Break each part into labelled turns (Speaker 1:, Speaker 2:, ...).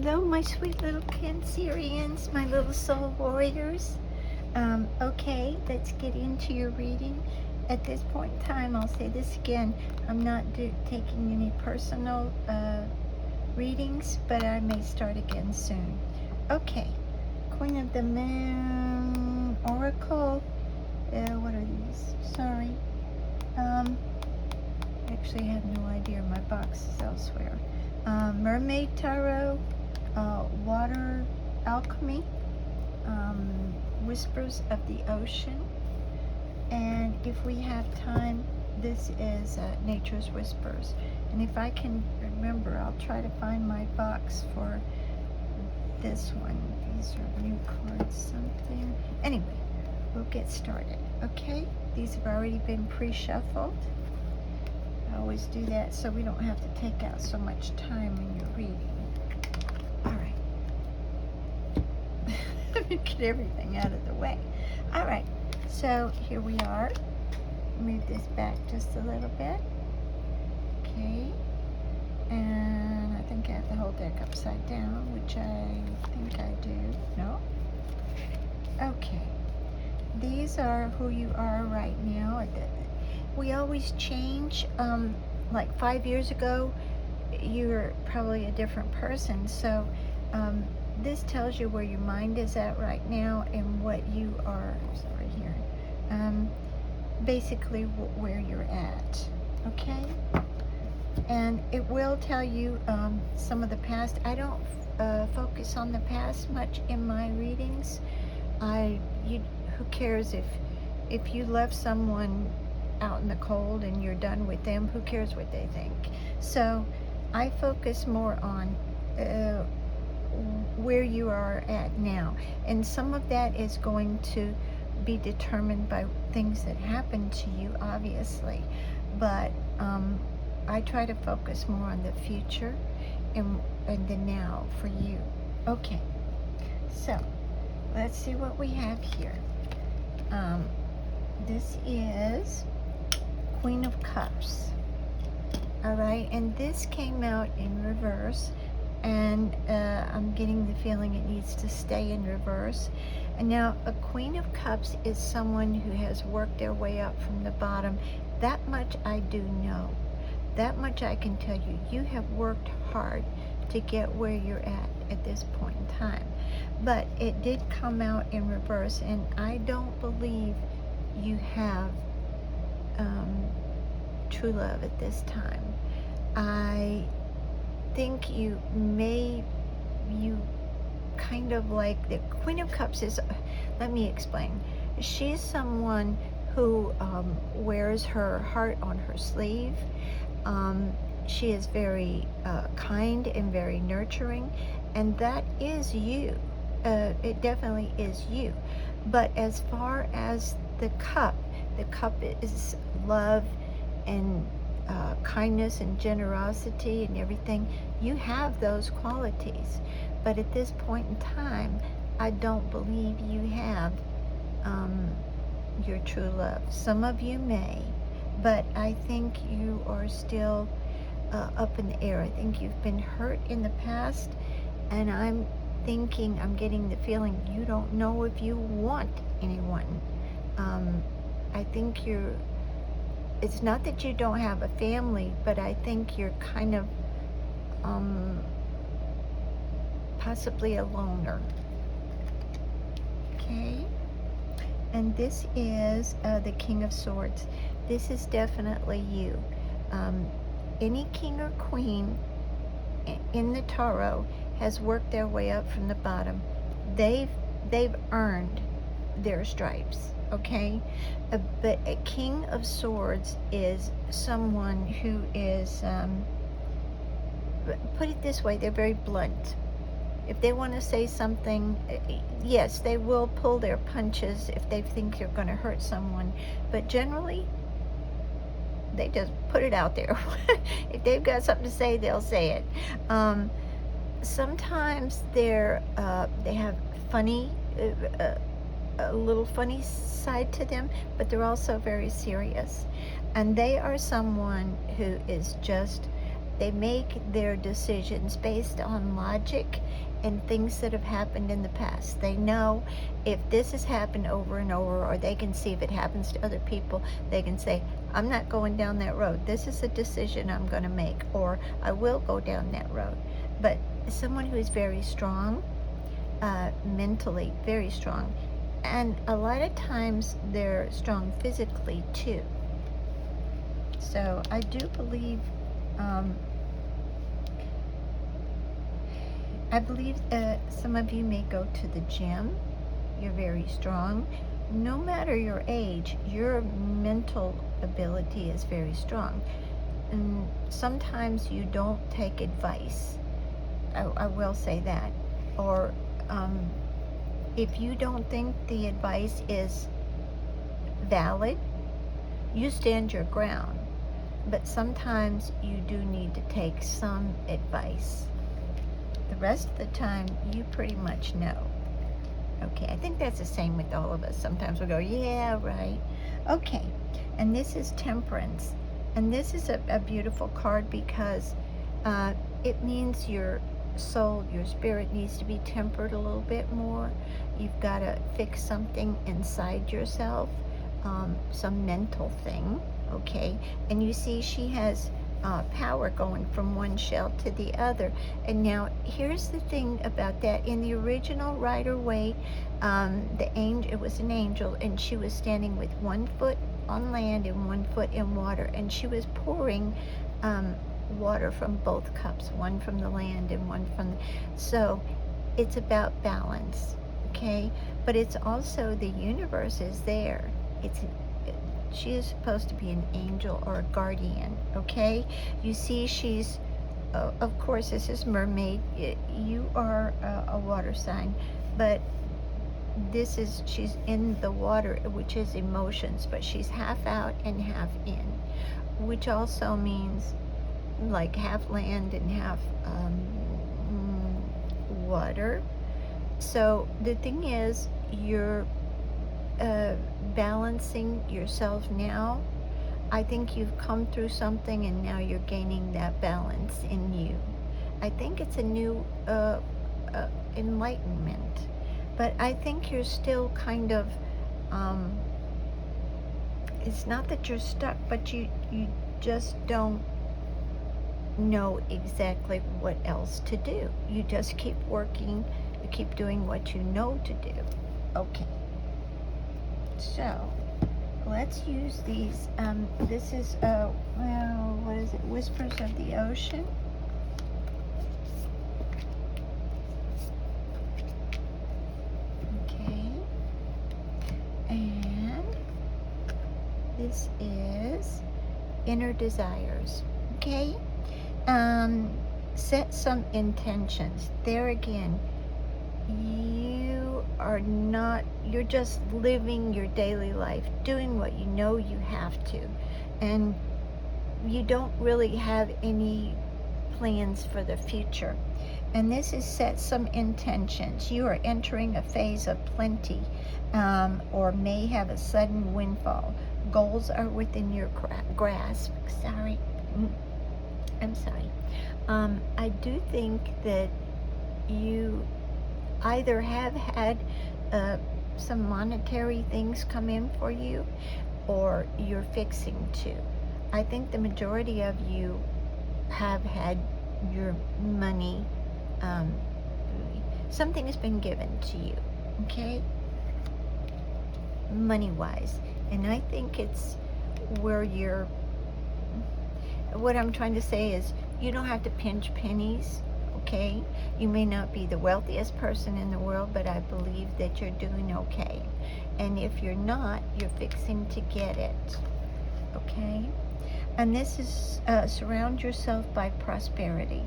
Speaker 1: Hello, my sweet little Cancerians, my little soul warriors. Okay, let's get into your reading. At this point in time, I'll say this again, I'm not taking any personal readings, but I may start again soon. Okay, Queen of the Moon, Oracle, what are these? Sorry. Actually, I have no idea, my box is elsewhere. Mermaid Tarot, Water Alchemy, Whispers of the Ocean, and if we have time, this is Nature's Whispers. And if I can remember, I'll try to find my box for this one. These are new cards, something. Anyway, we'll get started, okay? These have already been pre-shuffled. I always do that so we don't have to take out so much time when you're reading. Get everything out of the way. All right, so here we are. Move this back just a little bit. Okay, and I think I have the whole deck upside down, which I think I do. No? Okay, these are who you are right now. We always change. Like 5 years ago, you were probably a different person. So this tells you where your mind is at right now and what you are, sorry here, basically where you're at, okay? And it will tell you some of the past. I don't focus on the past much in my readings. Who cares if you left someone out in the cold and you're done with them, who cares what they think? So I focus more on where you are at now, and some of that is going to be determined by things that happen to you, obviously, but I try to focus more on the future and the now for you. Okay, so let's see what we have here. This is Queen of Cups. All right, and this came out in reverse, and I'm getting the feeling it needs to stay in reverse. And now a Queen of Cups is someone who has worked their way up from the bottom. That much I do know. That much I can tell you. You have worked hard to get where you're at this point in time. But it did come out in reverse, and I don't believe you have true love at this time. I think you kind of like the Queen of Cups is, let me explain. She's someone who wears her heart on her sleeve. She is very kind and very nurturing, and that is you. It definitely is you. But as far as the cup is love and kindness and generosity and everything. You have those qualities, but at this point in time, I don't believe you have your true love. Some of you may, but I think you are still up in the air. I think you've been hurt in the past, and I'm getting the feeling you don't know if you want anyone. I think it's not that you don't have a family, but I think you're kind of possibly a loner. Okay? And this is the King of Swords. This is definitely you. Any king or queen in the tarot has worked their way up from the bottom. They've earned their stripes, okay? But a King of Swords is someone who is, put it this way, they're very blunt. If they want to say something, yes, they will pull their punches if they think you're going to hurt someone, but generally, they just put it out there. If they've got something to say, they'll say it. Sometimes they have funny, a little funny side to them, but they're also very serious. And they are someone who is just They make their decisions based on logic and things that have happened in the past. They know if this has happened over and over, or they can see if it happens to other people, they can say, I'm not going down that road. This is a decision I'm going to make, or I will go down that road. But someone who is very strong, mentally very strong, and a lot of times they're strong physically too. So I do believe, some of you may go to the gym. You're very strong. No matter your age, your mental ability is very strong. And sometimes you don't take advice. I will say that. Or if you don't think the advice is valid, you stand your ground. But sometimes you do need to take some advice. The rest of the time, you pretty much know. Okay, I think that's the same with all of us. Sometimes we'll go, yeah, right. Okay, and this is Temperance. And this is a beautiful card because it means your soul, your spirit needs to be tempered a little bit more. You've got to fix something inside yourself, some mental thing, okay? And you see she has power going from one shell to the other. And now here's the thing about that. In the original Rider-Waite, it was an angel, and she was standing with one foot on land and one foot in water, and she was pouring water from both cups, one from the land and one from so it's about balance, okay? But it's also the universe is there. She is supposed to be an angel or a guardian, okay? You see she's of course this is mermaid. You are a water sign, but she's in the water, which is emotions, but she's half out and half in, which also means like half land and half water. So the thing is, you're balancing yourself now. I think you've come through something and now you're gaining that balance in you. I think it's a new enlightenment. But I think you're still kind of, it's not that you're stuck, but you just don't know exactly what else to do. You just keep working, you keep doing what you know to do. Okay. So, let's use these. This is, what is it? Whispers of the Ocean. This is Inner Desires, okay? Set some intentions. There again, you're just living your daily life, doing what you know you have to, and you don't really have any plans for the future. And this is set some intentions. You are entering a phase of plenty, or may have a sudden windfall. Goals are within your grasp. I'm sorry. I do think that you either have had some monetary things come in for you, or you're fixing to. I think the majority of you have had your money, something has been given to you, okay? Money-wise. And I think it's where what I'm trying to say is, you don't have to pinch pennies, okay? You may not be the wealthiest person in the world, but I believe that you're doing okay. And if you're not, you're fixing to get it, okay? And this is surround yourself by prosperity.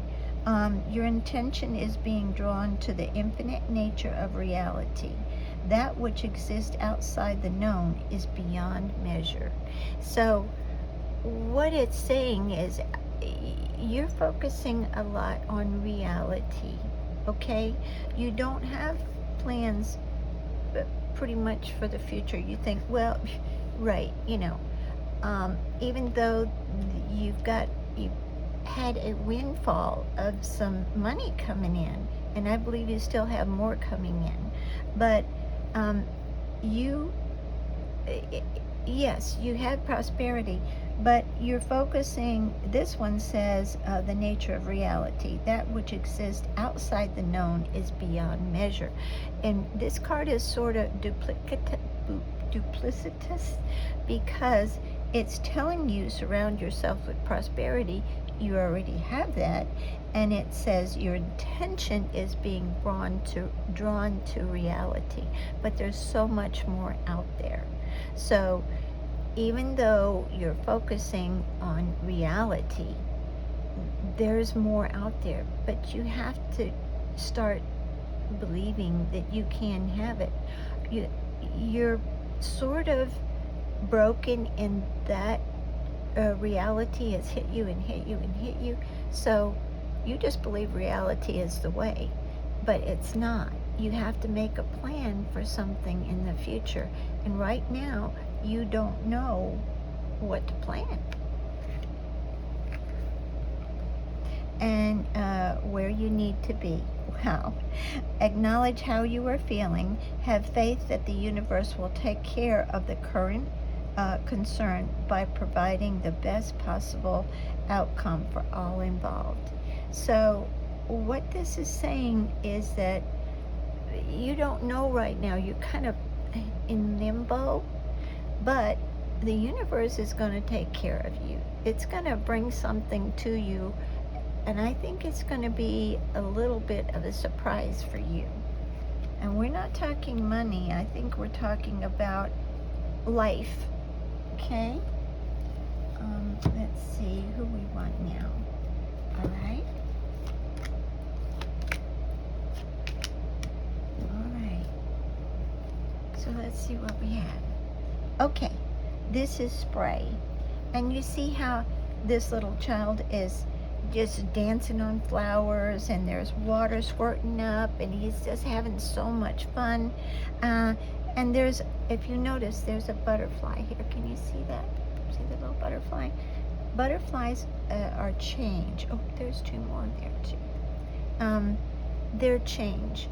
Speaker 1: Your intention is being drawn to the infinite nature of reality. That which exists outside the known is beyond measure. So what it's saying is, you're focusing a lot on reality, okay? You don't have plans pretty much for the future. You think, well, right, even though you had a windfall of some money coming in, and I believe you still have more coming in. But um, you, yes, you had prosperity, but you're focusing, this one says the nature of reality. That which exists outside the known is beyond measure. And this card is sort of duplicitous because it's telling you surround yourself with prosperity. You already have that. And it says your attention is being drawn to reality. But there's so much more out there. So even though you're focusing on reality, there's more out there, but you have to start believing that you can have it. You're sort of broken in that reality has hit you and hit you and hit you, so you just believe reality is the way, but it's not. You have to make a plan for something in the future, and right now you don't know what to plan and where you need to be. Wow. Acknowledge how you are feeling. Have faith that the universe will take care of the current concern by providing the best possible outcome for all involved. So what this is saying is that you don't know right now. You're kind of in limbo, but the universe is going to take care of you. It's going to bring something to you, and I think it's going to be a little bit of a surprise for you. And we're not talking money. I think we're talking about life. Okay? Let's see who we want now. All right? All right. So let's see what we have. Okay, this is spray. And you see how this little child is just dancing on flowers, and there's water squirting up, and he's just having so much fun. And there's, if you notice, there's a butterfly here. Can you see that? See the little butterfly? Butterflies are change. Oh, there's two more there too. They're change.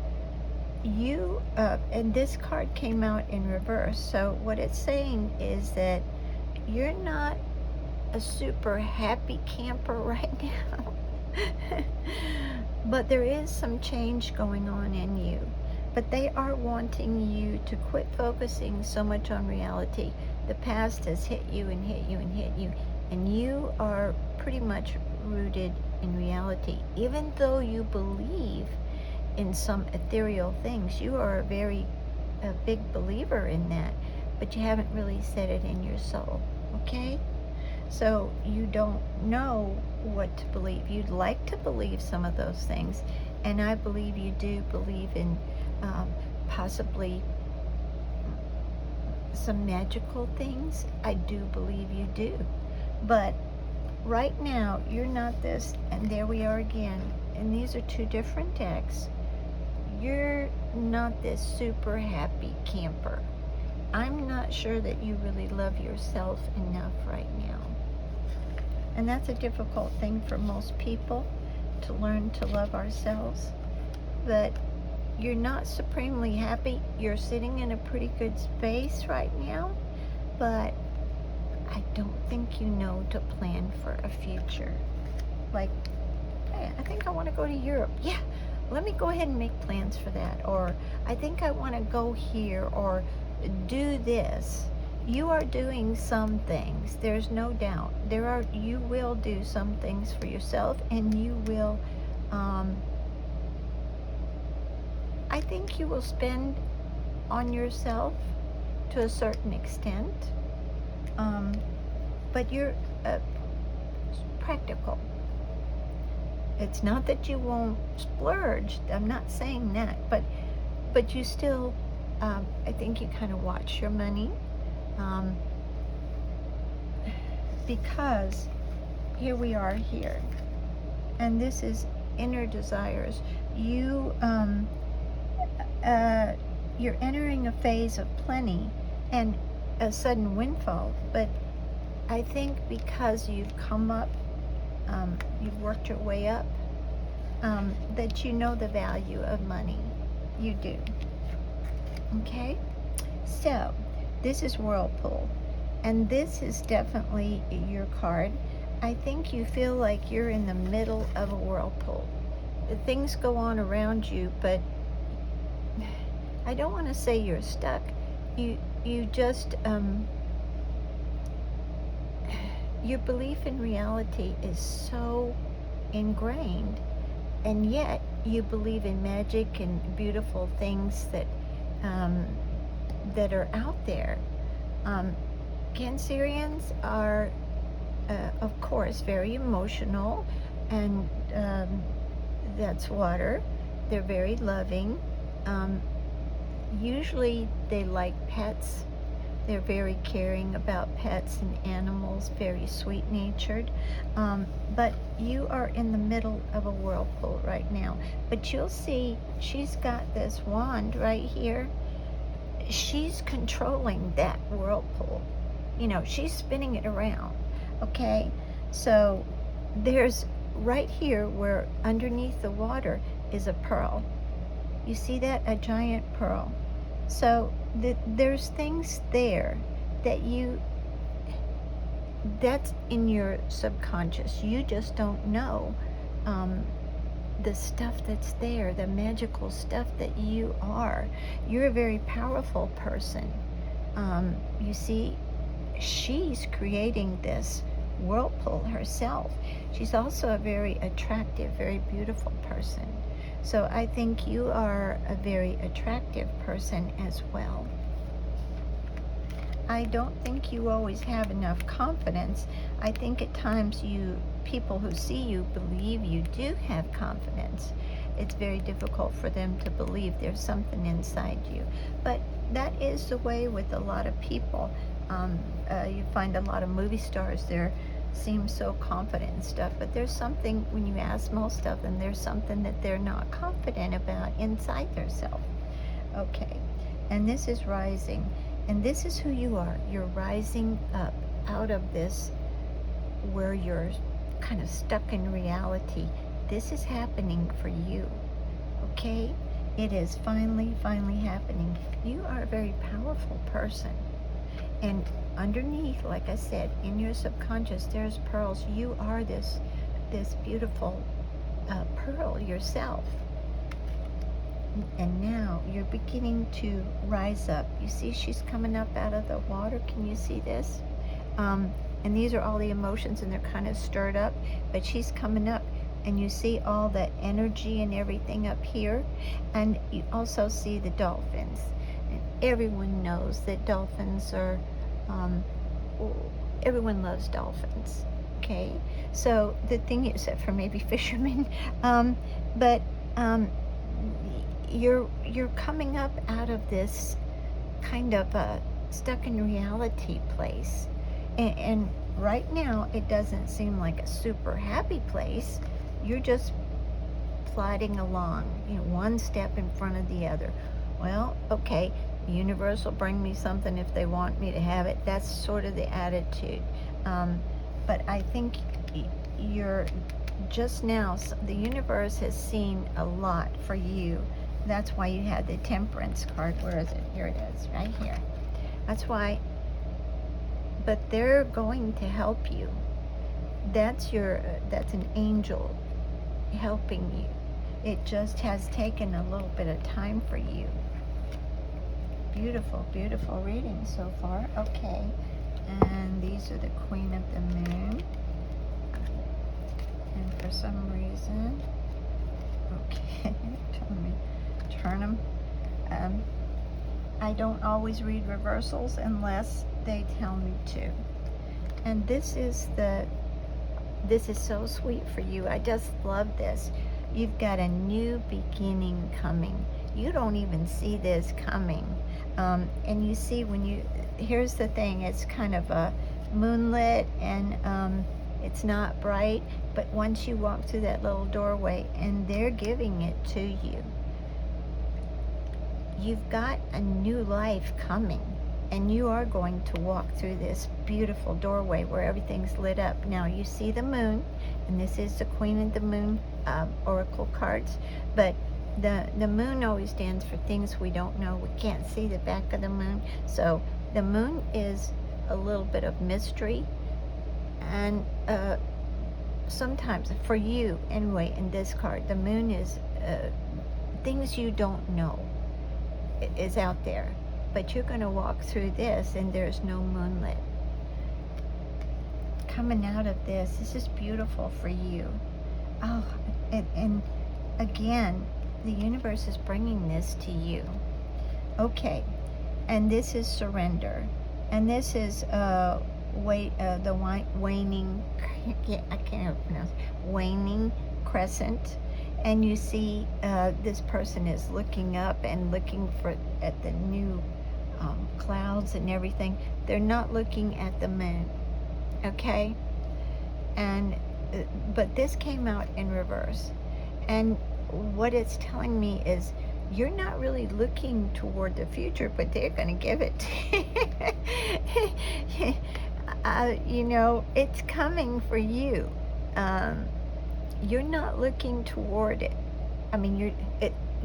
Speaker 1: You, and this card came out in reverse. So what it's saying is that you're not a super happy camper right now. But there is some change going on in you. But they are wanting you to quit focusing so much on reality. The past has hit you and hit you and hit you, and you are pretty much rooted in reality. Even though you believe in some ethereal things, you are a big believer in that, but you haven't really said it in your soul, okay? So you don't know what to believe. You'd like to believe some of those things, and I believe you do believe in possibly some magical things. I do believe you do. But right now, you're not this, and there we are again. And these are two different decks. You're not this super happy camper. I'm not sure that you really love yourself enough right now. And that's a difficult thing for most people, to learn to love ourselves. But you're not supremely happy. You're sitting in a pretty good space right now, but I don't think you know to plan for a future. Like, hey, I think I want to go to Europe. Yeah, let me go ahead and make plans for that. Or I think I want to go here, or do this. You are doing some things. There's no doubt. You will do some things for yourself, and you will, I think you will spend on yourself to a certain extent, but you're practical. It's not that you won't splurge. I'm not saying that, but you still, I think you kind of watch your money, because here we are here, and this is inner desires. You're entering a phase of plenty and a sudden windfall, but I think because you've come up you've worked your way up, that you know the value of money. You do. Okay? So, this is Whirlpool. And this is definitely your card. I think you feel like you're in the middle of a whirlpool. Things go on around you, but I don't want to say you're stuck. You just, your belief in reality is so ingrained, and yet you believe in magic and beautiful things that that are out there. Cancerians are, of course, very emotional, and that's water. They're very loving. Usually they like pets. They're very caring about pets and animals, very sweet-natured. But you are in the middle of a whirlpool right now. But you'll see she's got this wand right here. She's controlling that whirlpool. You know, she's spinning it around, okay? So there's right here where underneath the water is a pearl. You see that? A giant pearl. So there's things there that that's in your subconscious. You just don't know the stuff that's there, the magical stuff that you are. You're a very powerful person. You see, she's creating this whirlpool herself. She's also a very attractive, very beautiful person. So I think you are a very attractive person as well. I don't think you always have enough confidence. I think at times people who see you believe you do have confidence. It's very difficult for them to believe there's something inside you. But that is the way with a lot of people. You find a lot of movie stars, they seem so confident and stuff, but there's something, when you ask most of them, there's something that they're not confident about inside themselves. Okay, and this is rising, and this is who you are. You're rising up out of this where you're kind of stuck in reality. This is happening for you, okay? It is finally happening. You are a very powerful person. And underneath, like I said, in your subconscious, there's pearls. You are this beautiful pearl yourself. And now you're beginning to rise up. You see she's coming up out of the water. Can you see this? And these are all the emotions, and they're kind of stirred up, but she's coming up. And you see all the energy and everything up here. And you also see the dolphins. And everyone knows that dolphins are, everyone loves dolphins, okay? So the thing is, except for maybe fishermen, but you're coming up out of this kind of stuck in reality place. And right now, it doesn't seem like a super happy place. You're just plodding along, you know, one step in front of the other. Well, okay, the universe will bring me something if they want me to have it. That's sort of the attitude. But I think you're just now, the universe has seen a lot for you. That's why you had the Temperance card. Where is it? Here it is, right here. That's why. But they're going to help you. That's an angel helping you. It just has taken a little bit of time for you. Beautiful, beautiful reading so far. Okay, and these are the Queen of the Moon. And for some reason, okay, let me turn them. I don't always read reversals unless they tell me to. And this is so sweet for you. I just love this. You've got a new beginning coming. You don't even see this coming. And you see here's the thing, it's kind of a moonlit, and it's not bright, but once you walk through that little doorway, and they're giving it to you, you've got a new life coming. and you are going to walk through this beautiful doorway where everything's lit up. Now you see the moon, and this is the Queen of the Moon oracle cards, but the moon always stands for things we don't know. We can't see the back of the moon, so the moon is a little bit of mystery, and sometimes for you anyway, in this card, the moon is things you don't know is out there, but you're going to walk through this and there's no moonlit. Coming out of this is beautiful for you. Oh, and again, the universe is bringing this to you. Okay, and this is surrender, and this is the waning, I can't ever pronounce, waning crescent. And you see this person is looking up and looking at the new clouds and everything. They're not looking at the moon, okay? And but this came out in reverse, and what it's telling me is you're not really looking toward the future, but they're going to give it to you. You know, it's coming for you. You're not looking toward it. I mean,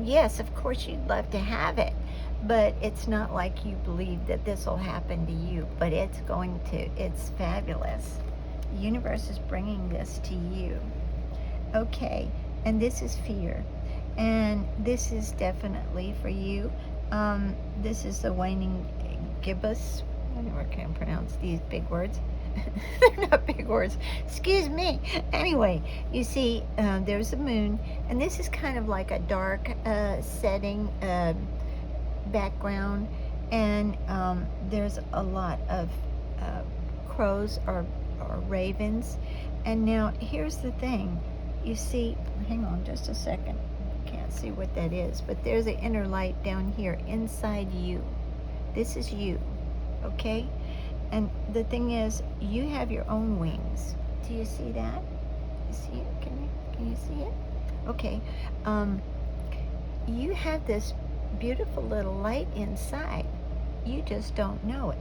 Speaker 1: yes, of course you'd love to have it, but it's not like you believe that this will happen to you, but it's going to. It's fabulous. The universe is bringing this to you. Okay, and this is fear, and this is definitely for you. This is the waning gibbous. I never can pronounce these big words. They're not big words. Excuse me. Anyway, you see, there's the moon, and this is kind of like a dark setting background, and there's a lot of crows or ravens. And now here's the thing. You see, hang on just a second. Can't see what that is, but there's an inner light down here inside you. This is you, okay? And the thing is, you have your own wings. Do you see that? You see it? Can you see it? Okay. You have this beautiful little light inside. You just don't know it.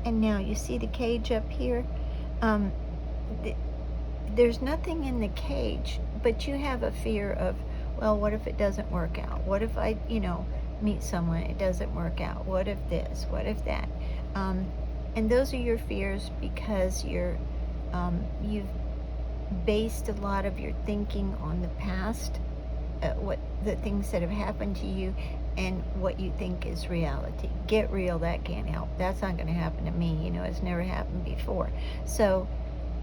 Speaker 1: And now you see the cage up here? There's nothing in the cage, but you have a fear of, well, what if it doesn't work out? What if I, meet someone, it doesn't work out? What if this? What if that? And those are your fears because you've based a lot of your thinking on the past, what the things that have happened to you, and what you think is reality. Get real, that can't help. That's not going to happen to me. It's never happened before. So,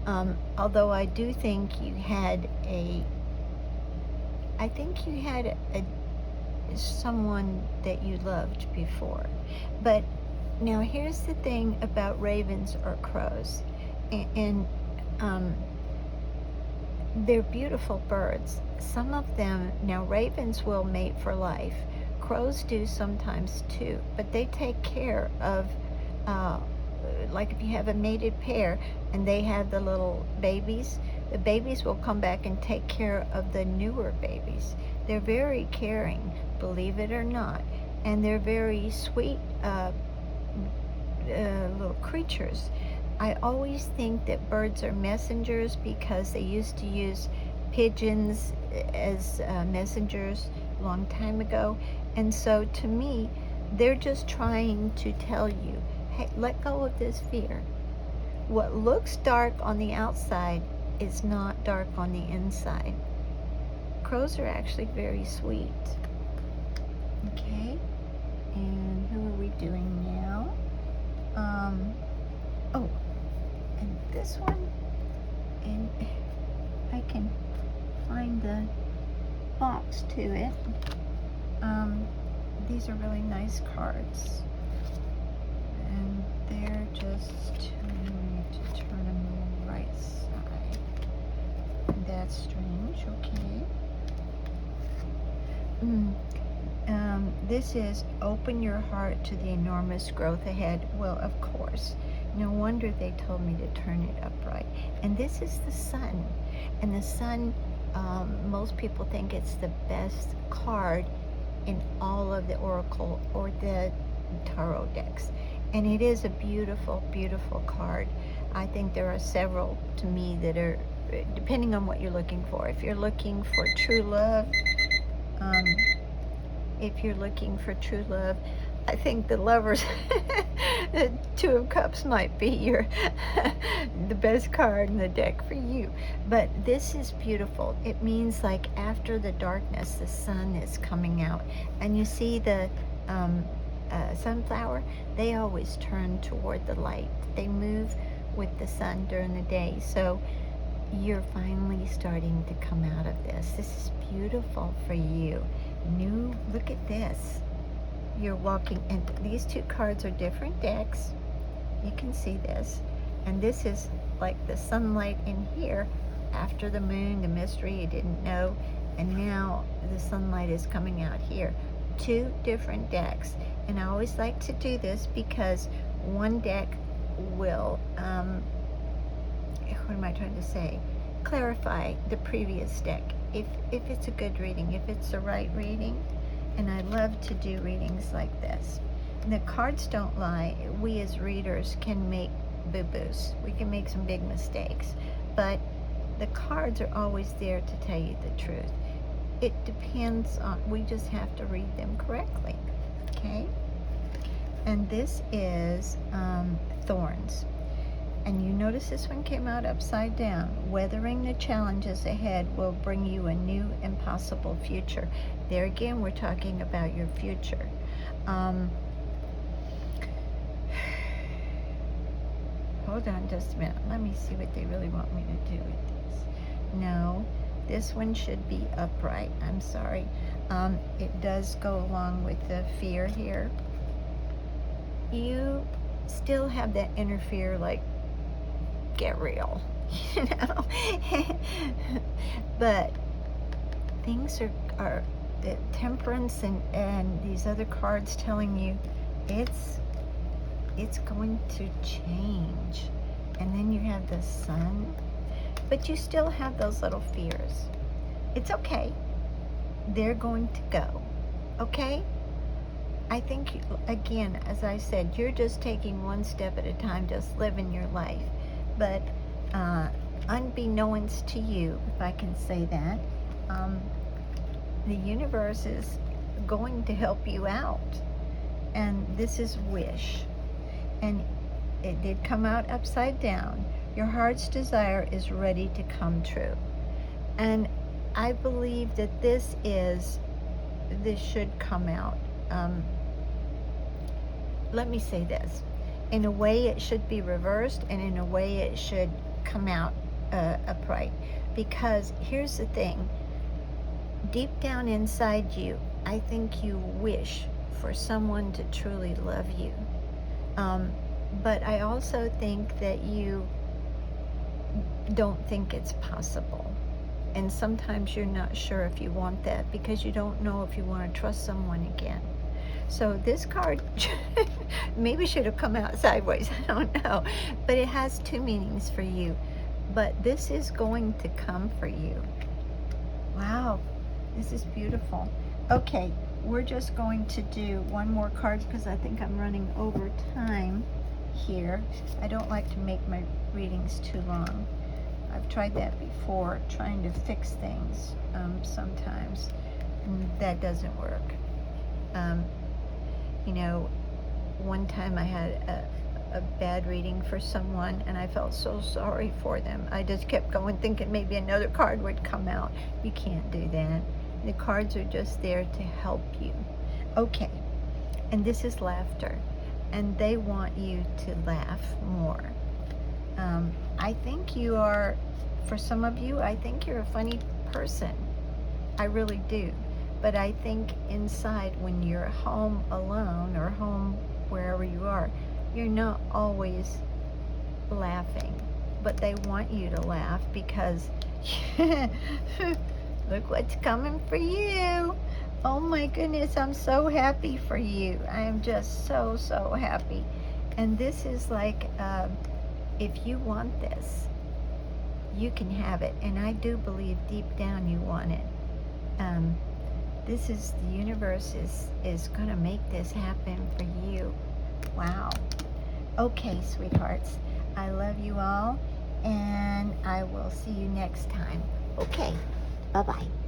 Speaker 1: although I do think you had someone that you loved before, but now here's the thing about ravens or crows, and they're beautiful birds. Some of them, now ravens will mate for life. Crows do sometimes too, but they take care of, like if you have a mated pair and they have the little babies, the babies will come back and take care of the newer babies. They're very caring, believe it or not, and they're very sweet little creatures. I always think that birds are messengers because they used to use pigeons as messengers a long time ago, and so to me they're just trying to tell you, hey, let go of this fear. What looks dark on the outside is not dark on the inside. Crows are actually very sweet. Okay, and who are we doing now? Oh, and this one, and I can find the box to it. These are really nice cards, and they're just, I need to turn them on the right side. That's strange. Okay. This is open your heart to the enormous growth ahead. Well, of course. No wonder they told me to turn it upright. And this is the sun. And the sun, most people think it's the best card in all of the oracle or the tarot decks. And it is a beautiful, beautiful card. I think there are several to me that are, depending on what you're looking for. If you're looking for true love, um, if you're looking for true love, I think the Lovers, the Two of Cups might be your the best card in the deck for you. But this is beautiful. It means like after the darkness, the sun is coming out, and you see the sunflower. They always turn toward the light. They move with the sun during the day. So you're finally starting to come out of this. This is beautiful for you. Look at this. You're walking, and these two cards are different decks. You can see this. And this is like the sunlight in here after the moon, the mystery you didn't know. And now the sunlight is coming out here. Two different decks. And I always like to do this because one deck will, what am I trying to say? Clarify the previous deck. If it's a good reading, if it's the right reading. And I love to do readings like this. And the cards don't lie. We as readers can make boo-boos. We can make some big mistakes. But the cards are always there to tell you the truth. It depends on, we just have to read them correctly. Okay? And this is Thorns. And you notice this one came out upside down. Weathering the challenges ahead will bring you a new impossible future. There again, we're talking about your future. Hold on just a minute. Let me see what they really want me to do with this. No, this one should be upright. I'm sorry. It does go along with the fear here. You still have that inner fear, like, get real, you know. But things are the Temperance and these other cards telling you it's going to change. And then you have the Sun, but you still have those little fears. It's okay. They're going to go. Okay? I think, again, as I said, you're just taking one step at a time, just living your life. But unbeknownst to you, if I can say that, the universe is going to help you out. And this is Wish. And it did come out upside down. Your heart's desire is ready to come true. And I believe that this should come out. Let me say this. In a way, it should be reversed, and in a way, it should come out upright. Because here's the thing. Deep down inside you, I think you wish for someone to truly love you. But I also think that you don't think it's possible. And sometimes you're not sure if you want that because you don't know if you want to trust someone again. So this card maybe should have come out sideways, I don't know. But it has two meanings for you. But this is going to come for you. Wow, this is beautiful. Okay, we're just going to do one more card because I think I'm running over time here. I don't like to make my readings too long. I've tried that before, trying to fix things sometimes, and that doesn't work. You know, one time I had a bad reading for someone, and I felt so sorry for them. I just kept going, thinking maybe another card would come out. You can't do that. The cards are just there to help you. Okay, and this is Laughter, and they want you to laugh more. I think you are, for some of you, I think you're a funny person. I really do. But I think inside, when you're home alone or home wherever you are, you're not always laughing. But they want you to laugh because look what's coming for you. Oh my goodness, I'm so happy for you. I am just so, so happy. And this is like, if you want this, you can have it. And I do believe deep down you want it. This is, the universe is going to make this happen for you. Wow. Okay, sweethearts. I love you all, and I will see you next time. Okay. Bye-bye.